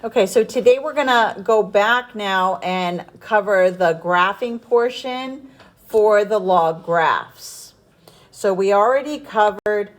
Okay, so today we're gonna go back now and cover the graphing portion for the log graphs. So we already covered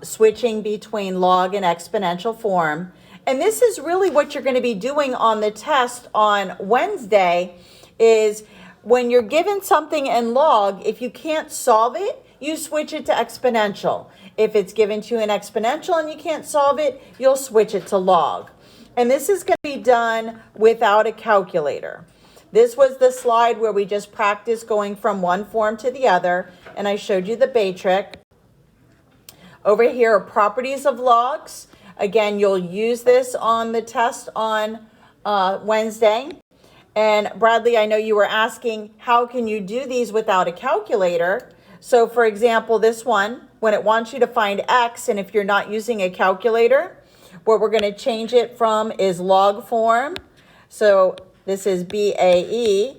switching between log and exponential form. And this is really what you're gonna be doing on the test on Wednesday is when you're given something in log, if you can't solve it, you switch it to exponential. If it's given to you in exponential and you can't solve it, you'll switch it to log. And this is going to be done without a calculator. This was the slide where we just practiced going from one form to the other, and I showed you the Bay trick. Over here are properties of logs. Again, you'll use this on the test on Wednesday. And Bradley, I know you were asking, how can you do these without a calculator? So for example, this one, when it wants you to find x, and if you're not using a calculator, what we're going to change it from is log form. So this is BAE.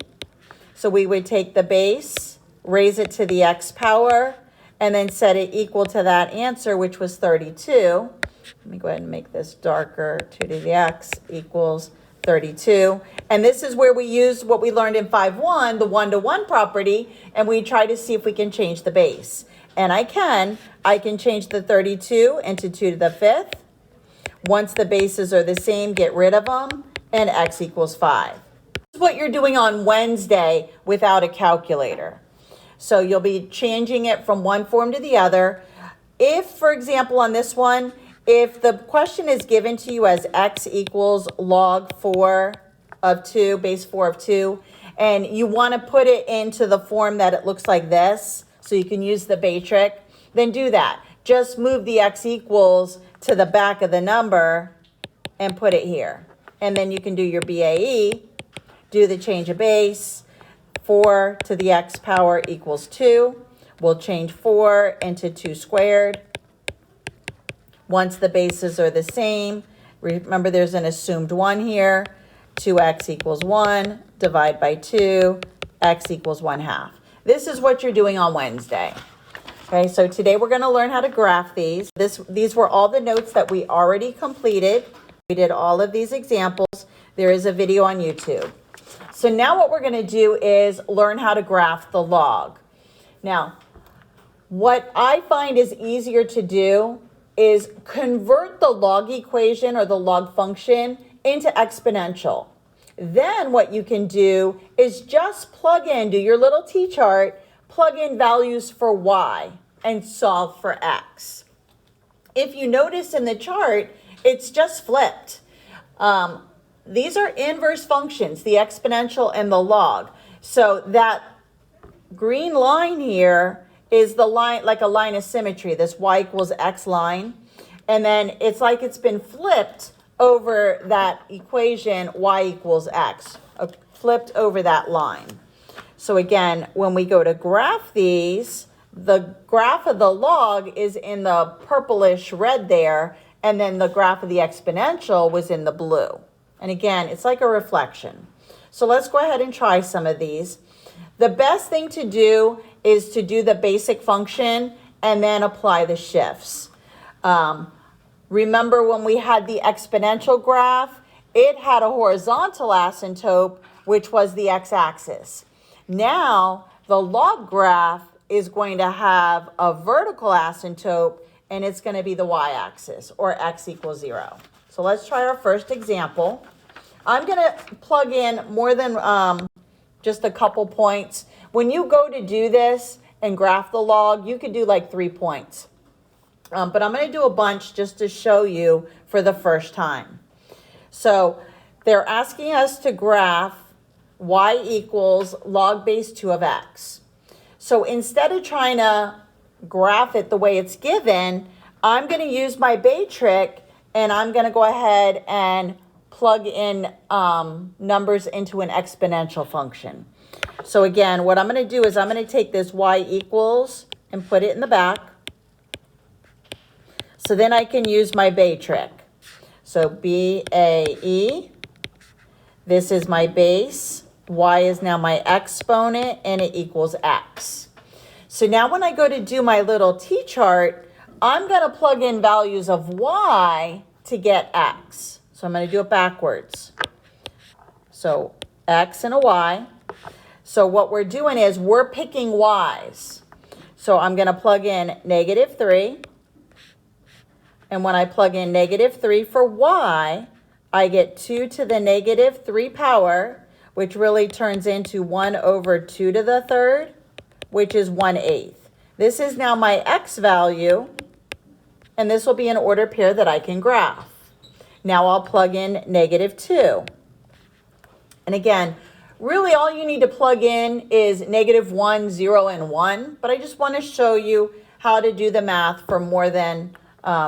So we would take the base, raise it to the x power, and then set it equal to that answer, which was 32. Let me go ahead and make this darker. 2 to the x equals 32. And this is where we use what we learned in 5.1, the one-to-one property, and we try to see if we can change the base. And I can change the 32 into 2 to the 5th. Once the bases are the same, get rid of them, and x equals 5. This is what you're doing on Wednesday without a calculator. So you'll be changing it from one form to the other. If, for example, on this one, if the question is given to you as x equals log 4 of 2, base 4 of 2, and you want to put it into the form that it looks like this, so you can use the Bay trick, then do that. Just move the x equals to the back of the number and put it here. And then you can do your BAE, do the change of base, 4 to the x power equals 2. We'll change 4 into 2 squared. Once the bases are the same, remember there's an assumed 1 here, 2x equals 1, divide by 2, x equals 1/2. This is what you're doing on Wednesday. Okay, so today we're going to learn how to graph these. These were all the notes that we already completed. We did all of these examples. There is a video on YouTube. So now what we're going to do is learn how to graph the log. Now, what I find is easier to do is convert the log equation or the log function into exponential. Then what you can do is just plug in, do your little T-chart, plug in values for y and solve for x. If you notice in the chart, it's just flipped. These are inverse functions, the exponential and the log. So that green line here is the line, like a line of symmetry, this y equals x line. And then it's like it's been flipped over that equation, y equals x, flipped over that line. So again, when we go to graph these, the graph of the log is in the purplish red there, and then the graph of the exponential was in the blue. And again, it's like a reflection. So let's go ahead and try some of these. The best thing to do is to do the basic function and then apply the shifts. Remember when we had the exponential graph, it had a horizontal asymptote, which was the x-axis. Now, the log graph is going to have a vertical asymptote, and it's going to be the y-axis, or x equals 0. So let's try our first example. I'm going to plug in more than just a couple points. When you go to do this and graph the log, you could do like 3 points. But I'm going to do a bunch just to show you for the first time. So they're asking us to graph y equals log base 2 of x. So instead of trying to graph it the way it's given, I'm going to use my Bay trick, and I'm going to go ahead and plug in numbers into an exponential function. So again, what I'm going to do is I'm going to take this y equals and put it in the back. So then I can use my Bay trick. So BAE, this is my base, y is now my exponent, and it equals x. So now when I go to do my little T-chart, I'm going to plug in values of y to get x. So I'm going to do it backwards. So x and a y. So what we're doing is we're picking y's. So I'm going to plug in -3. And when I plug in -3 for y, I get 2 to the -3 power, which really turns into 1 over 2 to the third, which is 1/8. This is now my x value, and this will be an ordered pair that I can graph. Now I'll plug in -2. And again, really all you need to plug in is -1, 0, and 1, but I just want to show you how to do the math for more than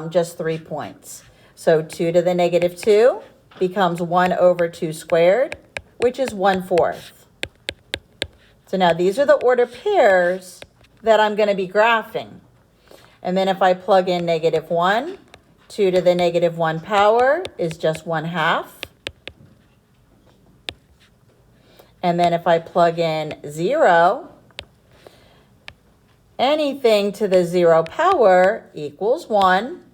just 3 points. So 2 to the -2 becomes 1 over 2 squared, which is 1/4. So now these are the ordered pairs that I'm going to be graphing. And then if I plug in -1, 2 to the -1 power is just 1/2. And then if I plug in 0, anything to the 0 power equals 1.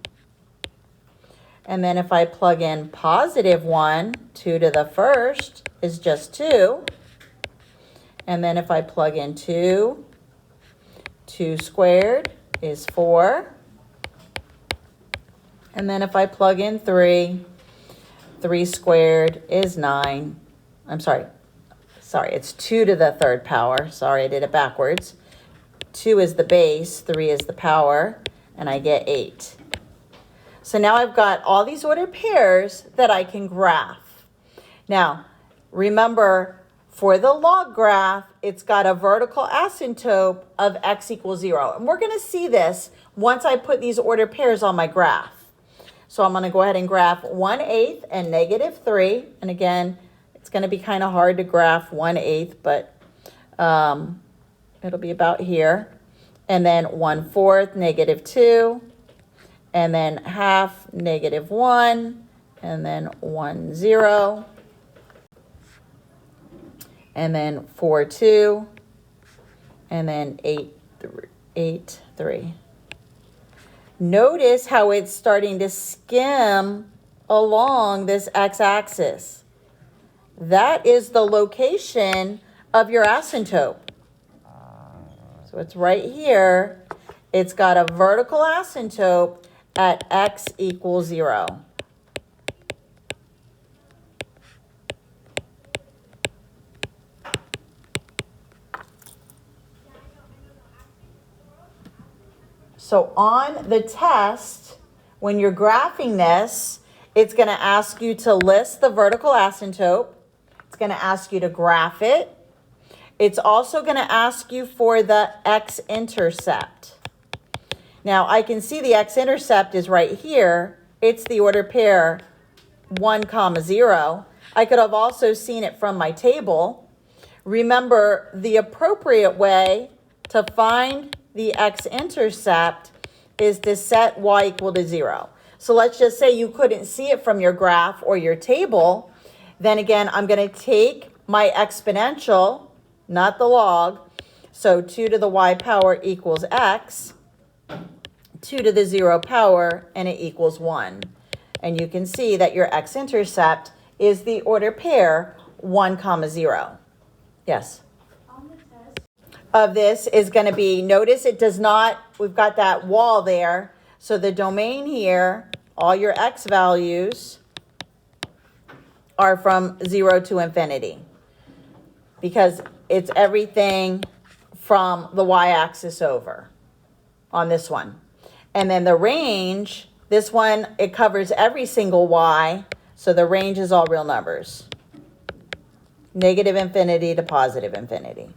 And then if I plug in +1, 2 to the first is just 2. And then if I plug in 2, 2 squared is 4. And then if I plug in 3, 3 squared is 9. I'm sorry, it's 2 to the third power. Sorry, I did it backwards. 2 is the base, 3 is the power, and I get 8. So now I've got all these ordered pairs that I can graph. Now, remember, for the log graph, it's got a vertical asymptote of x equals 0. And we're going to see this once I put these ordered pairs on my graph. So I'm going to go ahead and graph 1/8 and -3. And again, it's going to be kind of hard to graph 1/8, but it'll be about here. And then 1/4, -2. And then half, -1. And then 1, 0. And then 4, 2. And then 8, 3. Notice how it's starting to skim along this x-axis. That is the location of your asymptote. So it's right here. It's got a vertical asymptote at x equals 0. So on the test, when you're graphing this, it's going to ask you to list the vertical asymptote. It's going to ask you to graph it. It's also going to ask you for the x-intercept. Now, I can see the x-intercept is right here. It's the ordered pair 1, 0. I could have also seen it from my table. Remember, the appropriate way to find the x-intercept is to set y equal to 0. So let's just say you couldn't see it from your graph or your table. Then again, I'm going to take my exponential, not the log. So 2 to the y power equals x. 2 to the 0 power, and it equals 1. And you can see that your x-intercept is the ordered pair 1, 0. Yes? Of this is going to be, notice it does not, we've got that wall there. So the domain here, all your x values are from 0 to infinity. Because it's everything from the y-axis over on this one. And then the range, this one, it covers every single y. So the range is all real numbers. -infinity to +infinity.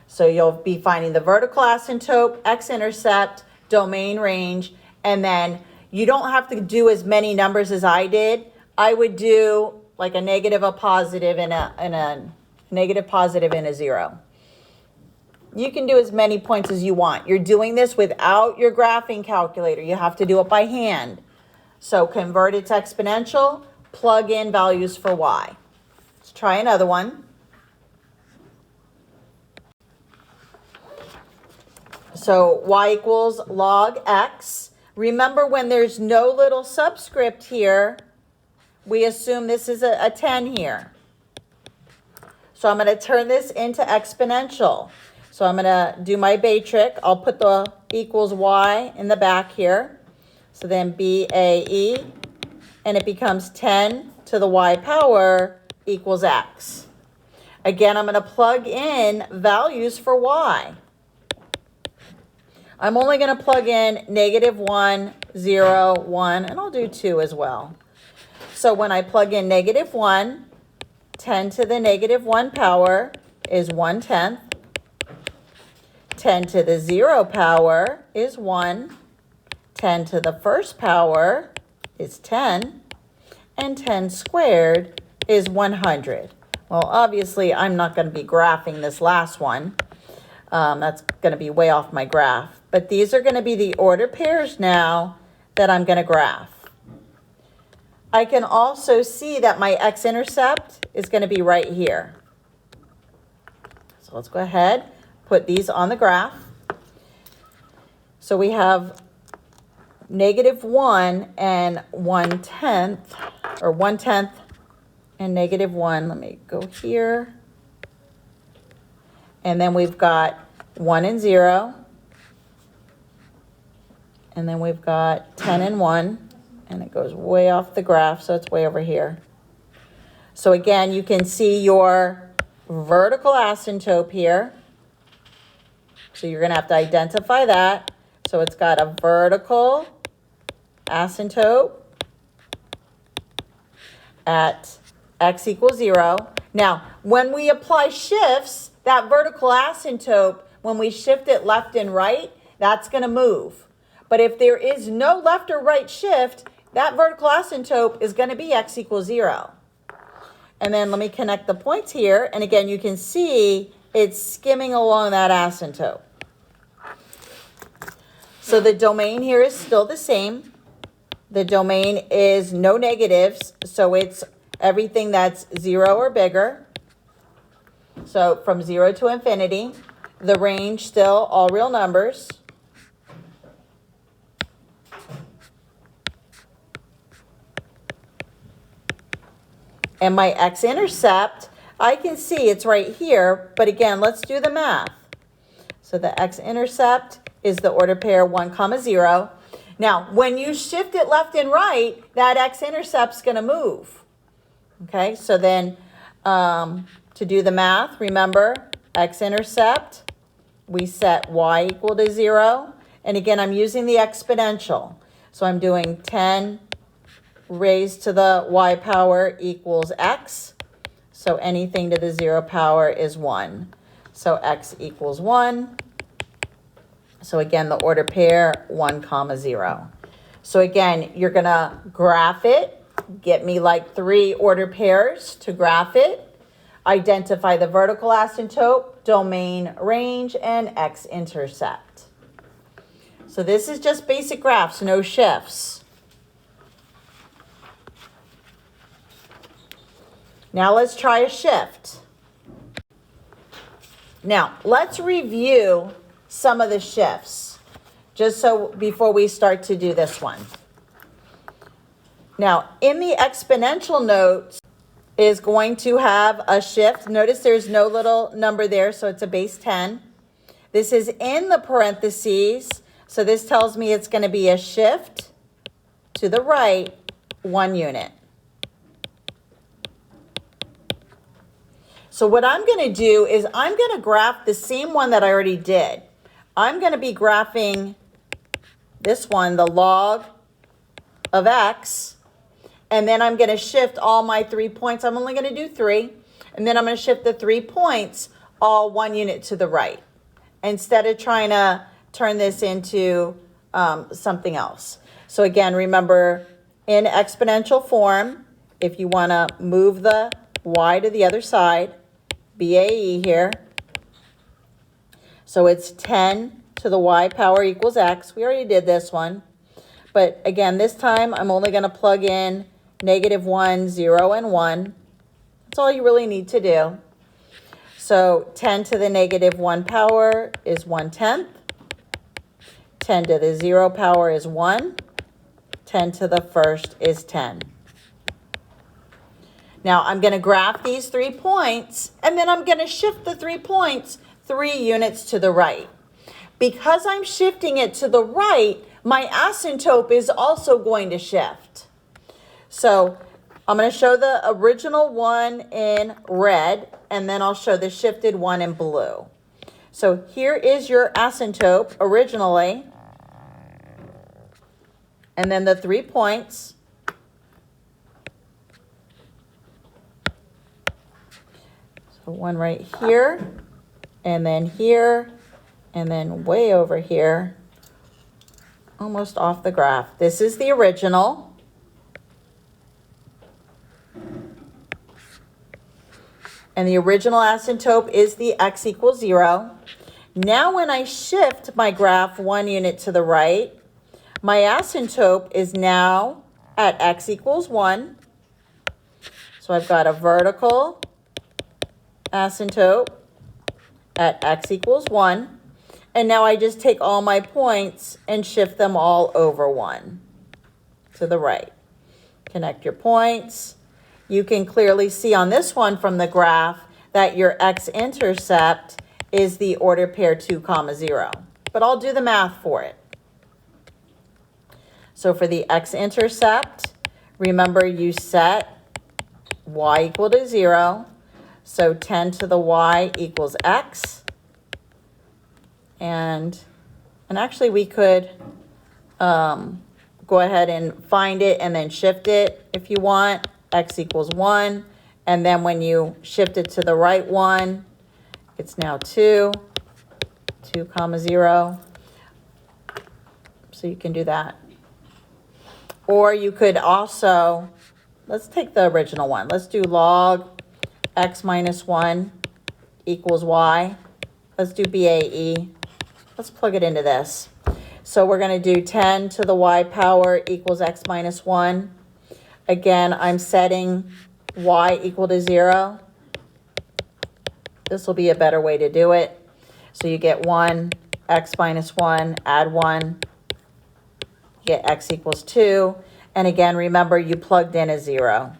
So you'll be finding the vertical asymptote, x-intercept, domain range, and then you don't have to do as many numbers as I did. I would do like a negative, a positive, and a negative, positive, and a 0. You can do as many points as you want. You're doing this without your graphing calculator. You have to do it by hand. So convert it to exponential, plug in values for y. Let's try another one. So y equals log x. Remember, when there's no little subscript here, we assume this is a 10 here. So I'm going to turn this into exponential. So I'm going to do my Bay trick. I'll put the equals y in the back here. So then BAE, and it becomes 10 to the y power equals x. Again, I'm going to plug in values for y. I'm only going to plug in -1, 0, 1, and I'll do 2 as well. So when I plug in -1, 10 to the -1 power is 1/10. 10 to the 0 power is 1. 10 to the first power is 10. And 10 squared is 100. Well, obviously, I'm not going to be graphing this last one. That's going to be way off my graph. But these are going to be the order pairs now that I'm going to graph. I can also see that my x-intercept is going to be right here. So let's go ahead, put these on the graph. So we have -1 and 1/10, or 1/10 and -1. Let me go here. And then we've got 1 and 0. And then we've got 10 and 1. And it goes way off the graph, so it's way over here. So again, you can see your vertical asymptote here. So you're going to have to identify that. So it's got a vertical asymptote at x equals 0. Now, when we apply shifts, that vertical asymptote, when we shift it left and right, that's going to move. But if there is no left or right shift, that vertical asymptote is going to be x equals 0. And then let me connect the points here. And again, you can see it's skimming along that asymptote. So the domain here is still the same. The domain is no negatives, so it's everything that's 0 or bigger. So from 0 to infinity. The range still all real numbers. And my x-intercept, I can see it's right here, but again, let's do the math. So the x-intercept is the order pair 1, 0. Now, when you shift it left and right, that x-intercept's going to move. Okay, so then to do the math, remember, x-intercept, we set y equal to 0. And again, I'm using the exponential. So I'm doing 10 raised to the y power equals x. So anything to the 0 power is 1. So x equals 1. So again, the order pair 1, 0. So again, you're going to graph it. Get me like 3 order pairs to graph it. Identify the vertical asymptote, domain, range, and x-intercept. So this is just basic graphs, no shifts. Now let's try a shift. Now let's review some of the shifts, just so before we start to do this one. Now in the exponential note is going to have a shift. Notice there's no little number there, so it's a base 10. This is in the parentheses, so this tells me it's going to be a shift to the right 1 unit. So what I'm going to do is I'm going to graph the same one that I already did. I'm going to be graphing this one, the log of x, and then I'm going to shift all my 3 points. I'm only going to do 3, and then I'm going to shift the 3 points all 1 unit to the right, instead of trying to turn this into something else. So again, remember, in exponential form, if you want to move the y to the other side, BAE here. So it's 10 to the y power equals x. We already did this one. But again, this time I'm only going to plug in -1, 0, and 1. That's all you really need to do. So 10 to the -1 power is 1/10. 10 to the 0 power is 1. 10 to the first is 10. Now I'm going to graph these 3 points, and then I'm going to shift the 3 points 3 units to the right. Because I'm shifting it to the right, my asymptote is also going to shift. So I'm going to show the original one in red, and then I'll show the shifted one in blue. So here is your asymptote originally, and then the 3 points. So one right here, and then way over here, almost off the graph. This is the original. And the original asymptote is the x equals 0. Now when I shift my graph 1 unit to the right, my asymptote is now at x equals 1. So I've got a vertical asymptote at x equals 1. And now I just take all my points and shift them all over 1 to the right. Connect your points. You can clearly see on this one from the graph that your x-intercept is the order pair 2, 0. But I'll do the math for it. So for the x-intercept, remember you set y equal to 0. So 10 to the y equals x. And actually we could go ahead and find it and then shift it if you want. X equals 1. And then when you shift it to the right one, it's now 2, 0. So you can do that. Or you could also, let's take the original one. Let's do log x minus 1 equals y. Let's do BAE. Let's plug it into this. So we're going to do 10 to the y power equals x minus 1. Again, I'm setting y equal to 0. This will be a better way to do it. So you get 1, x minus 1, add 1, get x equals 2. And again, remember you plugged in a 0.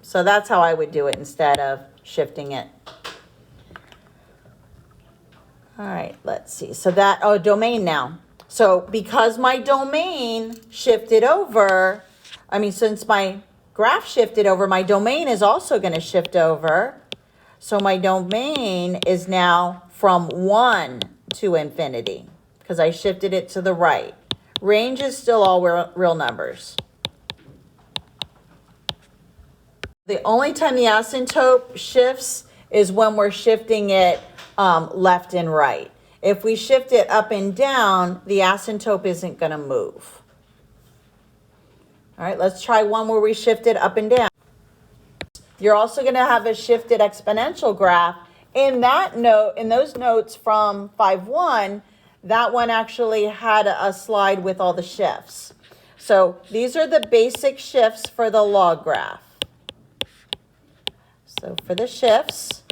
So that's how I would do it instead of shifting it. All right, let's see. So that, domain now. So because my domain shifted over, since my graph shifted over, my domain is also going to shift over. So my domain is now from 1 to infinity because I shifted it to the right. Range is still all real numbers. The only time the asymptote shifts is when we're shifting it left and right. If we shift it up and down, the asymptote isn't going to move. All right, let's try one where we shift it up and down. You're also going to have a shifted exponential graph. In those notes from 5.1, that one actually had a slide with all the shifts. So these are the basic shifts for the log graph. So for the shifts,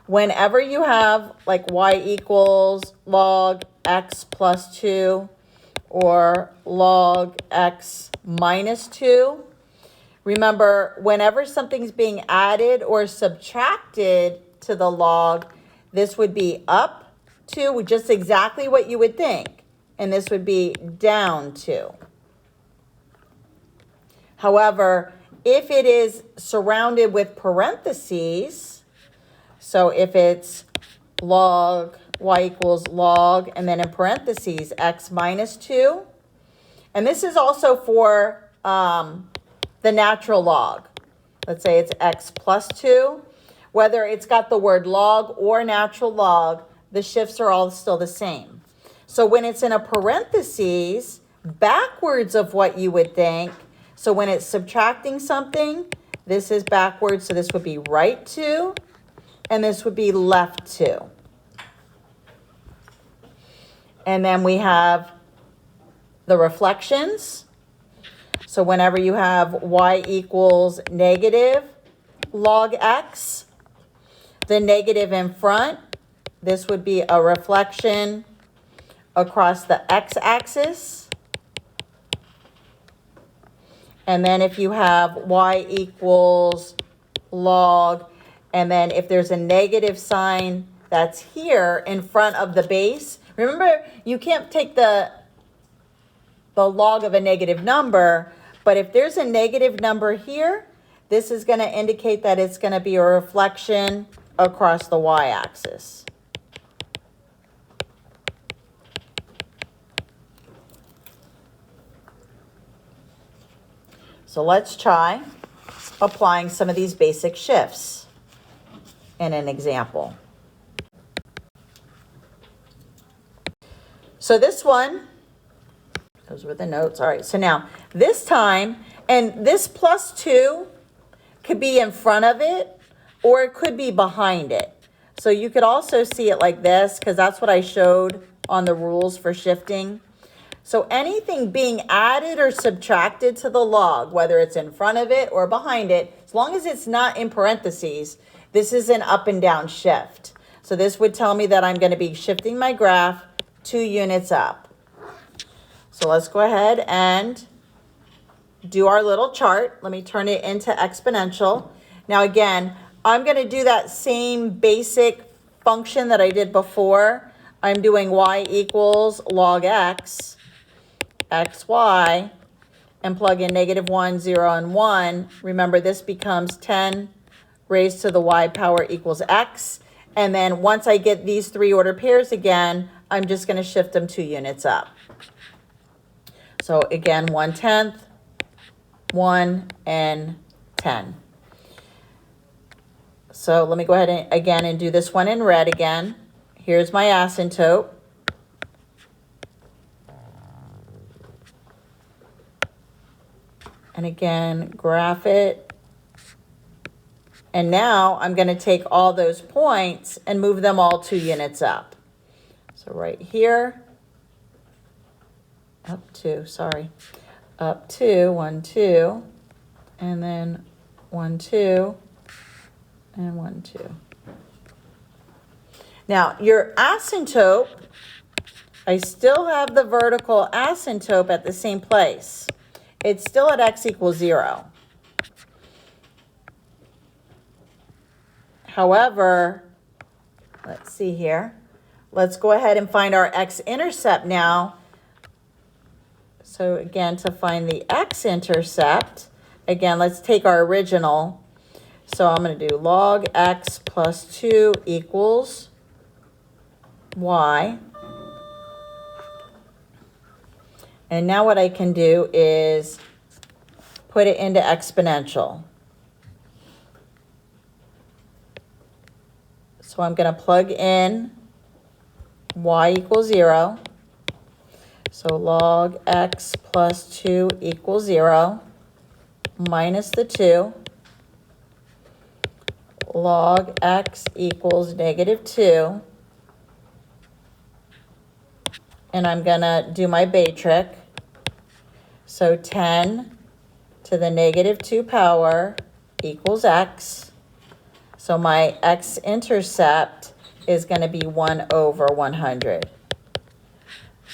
whenever you have like y equals log x plus 2 or log x minus 2, remember whenever something's being added or subtracted to the log, this would be up 2, just exactly what you would think. And this would be down 2. However, if it is surrounded with parentheses, so if it's log y equals log, and then in parentheses, x minus 2. And this is also for the natural log. Let's say it's x plus 2. Whether it's got the word log or natural log, the shifts are all still the same. So when it's in a parentheses, backwards of what you would think, so when it's subtracting something, this is backwards, so this would be right 2, and this would be left 2. And then we have the reflections. So whenever you have y equals negative log x, the negative in front, this would be a reflection across the x-axis. And then if you have y equals log, and then if there's a negative sign that's here in front of the base, remember you can't take the log of a negative number, but if there's a negative number here, this is going to indicate that it's going to be a reflection across the y-axis. So let's try applying some of these basic shifts in an example. So this one, those were the notes. All right, so now this time, and this +2 could be in front of it or it could be behind it. So you could also see it like this because that's what I showed on the rules for shifting. So anything being added or subtracted to the log, whether it's in front of it or behind it, as long as it's not in parentheses, this is an up and down shift. So this would tell me that I'm going to be shifting my graph 2 units up. So let's go ahead and do our little chart. Let me turn it into exponential. Now again, I'm going to do that same basic function that I did before. I'm doing y equals log x, xy, and plug in -1, 0, and 1. Remember, this becomes 10 raised to the y power equals x. And then once I get these 3 order pairs again, I'm just going to shift them 2 units up. So again, 1/10, 1, and 10. So let me go ahead and again and do this one in red again. Here's my asymptote. And again, graph it. And now I'm going to take all those points and move them all 2 units up. So right here, up to 1, 2, and then 1, 2, and 1, 2. Now your asymptote, I still have the vertical asymptote at the same place. It's still at x equals 0. However, let's see here. Let's go ahead and find our x-intercept now. So again, to find the x-intercept, again, let's take our original. So I'm going to do log x plus 2 equals y. And now what I can do is put it into exponential. So I'm going to plug in y equals 0. So log x plus 2 equals 0 minus the 2. Log x equals -2. And I'm going to do my Bay trick. So 10 to the -2 power equals x. So my x-intercept is going to be 1/100.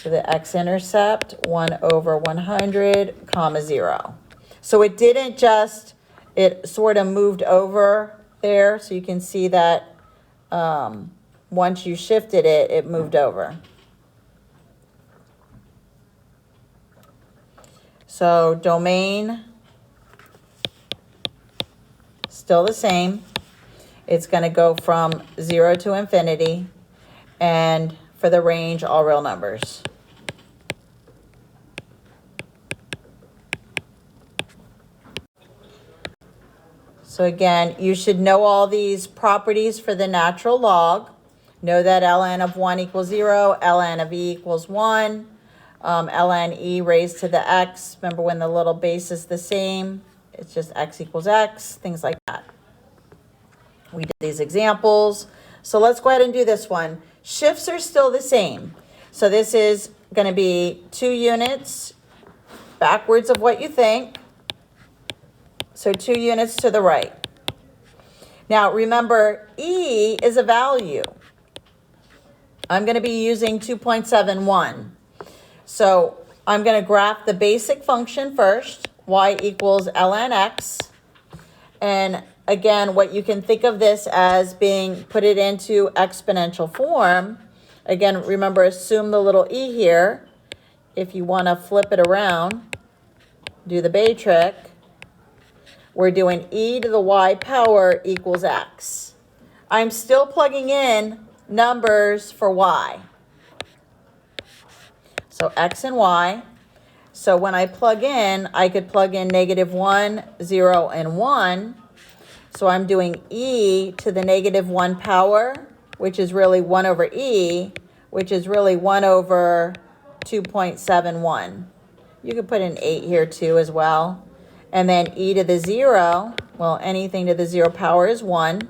So the x-intercept, 1/100, comma 0. So it didn't just, it sort of moved over there. So you can see that once you shifted it, it moved over. So domain, still the same. It's going to go from 0 to infinity. And for the range, all real numbers. So again, you should know all these properties for the natural log. Know that ln of 1 equals 0, ln of e equals 1. ln e raised to the x. Remember when the little base is the same, it's just x equals x, things like that. We did these examples. So let's go ahead and do this one. Shifts are still the same. So this is going to be 2 units backwards of what you think. So 2 units to the right. Now remember, e is a value. I'm going to be using 2.71. So I'm going to graph the basic function first, y equals ln x. And again, what you can think of this as being, put it into exponential form. Again, remember, assume the little e here. If you want to flip it around, do the Bay trick. We're doing e to the y power equals x. I'm still plugging in numbers for y. So x and y. So when I plug in, I could plug in -1, 0, and 1. So I'm doing e to the -1 power, which is really 1 over e, which is really 1 over 2.71. You could put an 8 here too as well. And then e to the 0, well, anything to the 0 power is 1.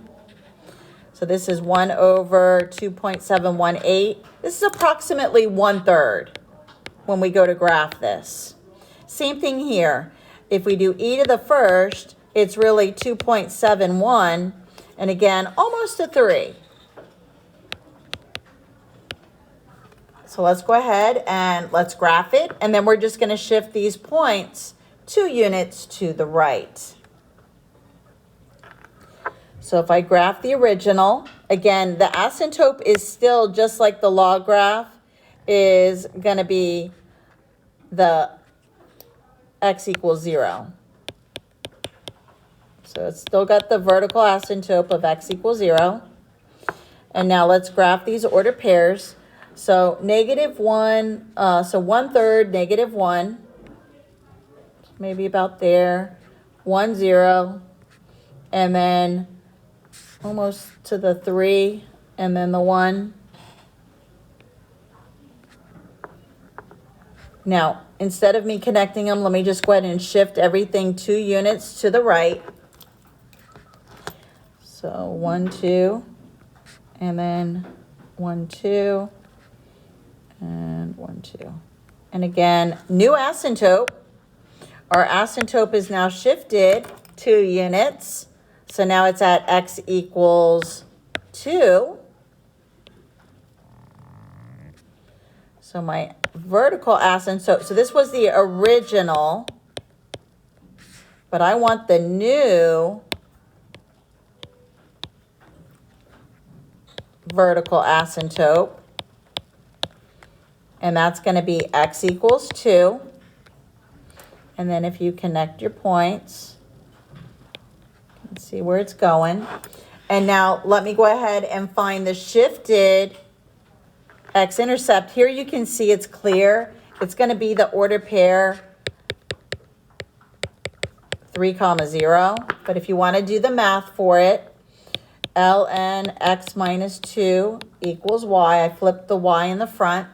So this is 1 over 2.718. This is approximately 1/3 when we go to graph this. Same thing here. If we do e to the first, it's really 2.71. And again, almost a 3. So let's go ahead and let's graph it. And then we're just going to shift these points 2 units to the right. So if I graph the original, again, the asymptote is still just like the log graph, is going to be the x equals 0. So it's still got the vertical asymptote of x equals 0. And now let's graph these ordered pairs. So -1, so 1/3, -1, maybe about there, 1, 0, and then almost to the 3, and then the 1. Now, instead of me connecting them, let me just go ahead and shift everything 2 units to the right. So 1, 2, and then 1, 2, and 1, 2. And again, new asymptote. Our asymptote is now shifted 2 units. So now it's at x equals 2. So my vertical asymptote, so this was the original, but I want the new vertical asymptote. And that's going to be x equals 2. And then if you connect your points, you can see where it's going. And now let me go ahead and find the shifted x-intercept. Here you can see it's clear. It's going to be the order pair 3, 0. But if you want to do the math for it, ln x minus 2 equals y. I flipped the y in the front.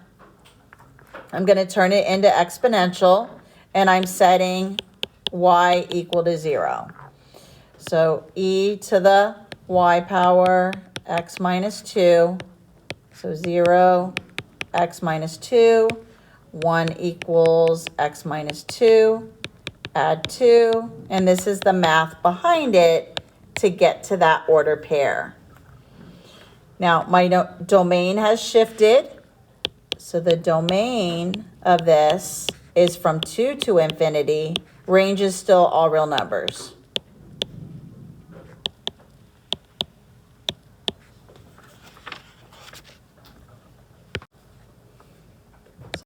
I'm going to turn it into exponential, and I'm setting y equal to 0. So e to the y power x minus 2. So 0, x minus 2, 1 equals x minus 2, add 2, and this is the math behind it to get to that order pair. Now, my domain has shifted. So the domain of this is from 2 to infinity. Range is still all real numbers.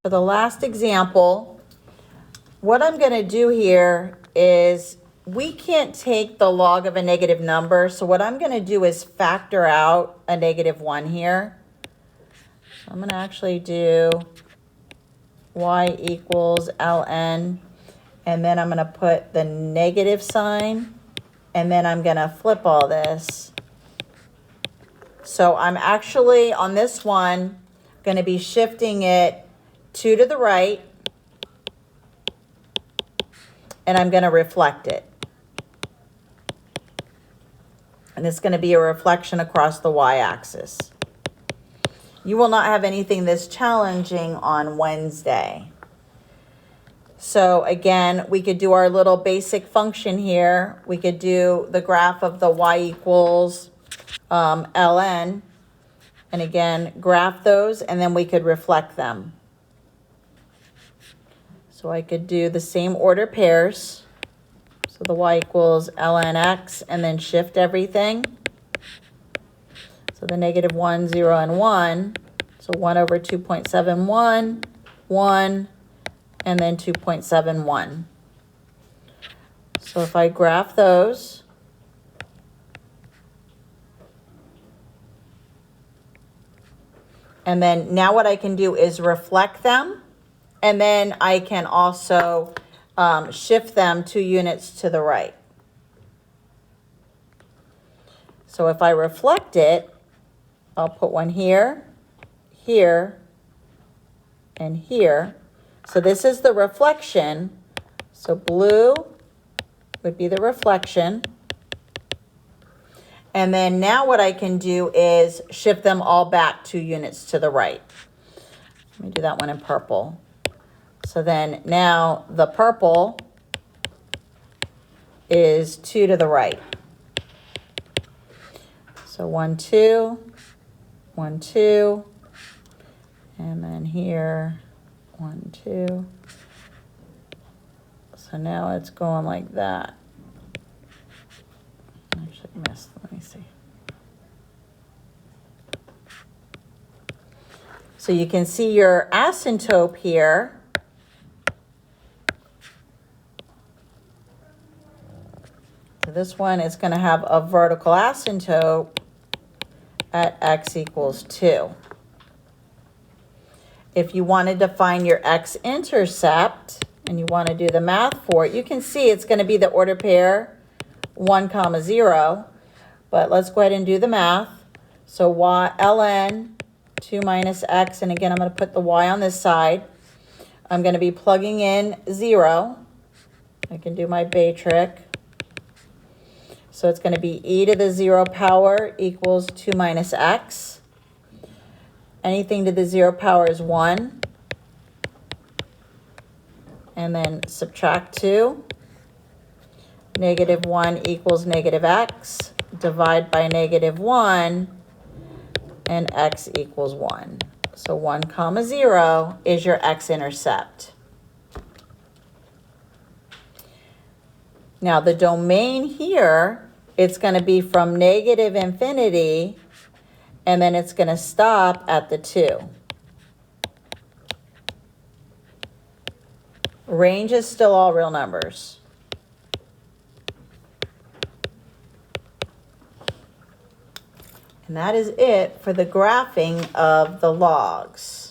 For the last example, what I'm going to do here is we can't take the log of a negative number. So what I'm going to do is factor out a -1 here. So I'm going to actually do y equals ln, and then I'm going to put the negative sign, and then I'm going to flip all this. So I'm actually, on this one, going to be shifting it 2 to the right, and I'm going to reflect it. And it's going to be a reflection across the y-axis. You will not have anything this challenging on Wednesday. So again, we could do our little basic function here. We could do the graph of the y equals ln, and again, graph those, and then we could reflect them. So I could do the same order pairs. So the y equals ln x, and then shift everything. So the -1, 0, and 1. So 1 over 2.71, 1, and then 2.71. So if I graph those, and then now what I can do is reflect them, and then I can also shift them 2 units to the right. So if I reflect it, I'll put one here, here, and here. So this is the reflection. So blue would be the reflection. And then now what I can do is shift them all back 2 units to the right. Let me do that one in purple. So then now the purple is 2 to the right. So 1, 2, 1, 2, and then here, 1, 2. So now it's going like that. I should miss, let me see. So you can see your asymptote here. So this one is going to have a vertical asymptote at x equals 2. If you wanted to find your x-intercept and you want to do the math for it, you can see it's going to be the order pair 1, 0. But let's go ahead and do the math. So y ln 2 minus x, and again I'm going to put the y on this side. I'm going to be plugging in 0. I can do my Bay trick. So it's going to be e to the 0 power equals 2 minus x. Anything to the 0 power is 1. And then subtract 2. -1 equals -x. Divide by -1. And x equals 1. So 1, 0 is your x-intercept. Now the domain here, it's going to be from -infinity, and then it's going to stop at the 2. Range is still all real numbers. And that is it for the graphing of the logs.